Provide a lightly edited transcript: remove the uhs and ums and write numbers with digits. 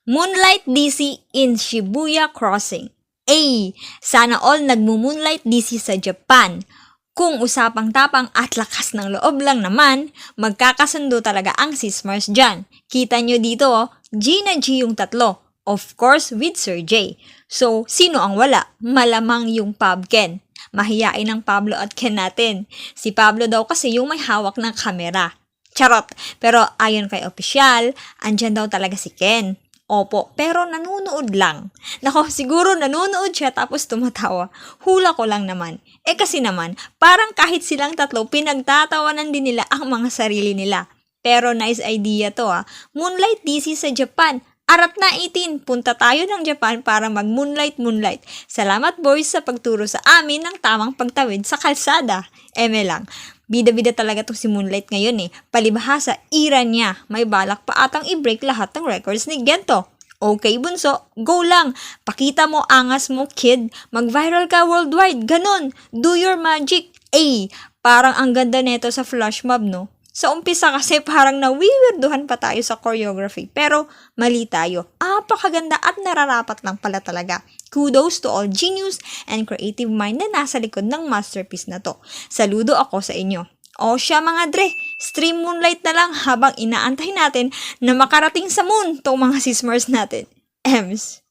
Moonlight DC in Shibuya Crossing. A. Sana all nagmo-moonlight DC sa Japan. Kung usapang tapang at lakas ng loob lang naman, magkakasundo talaga ang Sismars dyan. Kita nyo dito, G na G yung tatlo. Of course, with Sir J. So, sino ang wala? Malamang yung Pab Ken. Mahiyain ang Pablo at Ken natin. Si Pablo daw kasi yung may hawak ng kamera. Charot! Pero ayon kay opisyal, andyan daw talaga si Ken. Opo, pero nanunood lang. Nako, siguro nanunood siya tapos tumatawa. Hula ko lang naman. Kasi naman, parang kahit silang tatlo, pinagtatawanan din nila ang mga sarili nila. Pero nice idea to Moonlight DC sa Japan. Arat na 18, punta tayo ng Japan para mag-moonlight. Salamat boys sa pagturo sa amin ng tamang pagtawid sa kalsada. Eme lang. Bida-bida talaga to si Moonlight ngayon Palibhasa, ira niya. May balak pa atang i-break lahat ng records ni Gento. Okay bunso, go lang. Pakita mo angas mo kid. Mag-viral ka worldwide. Ganon. Do your magic. Parang ang ganda neto sa flash mob no? Sa umpisa kasi parang nawiwirduhan pa tayo sa choreography. Pero mali tayo. Apakaganda at nararapat lang pala talaga. Kudos to all genius and creative mind na nasa likod ng masterpiece na to. Saludo ako sa inyo. O siya mga dre, stream Moonlight na lang habang inaantay natin na makarating sa moon tong mga Sismars natin. Ems.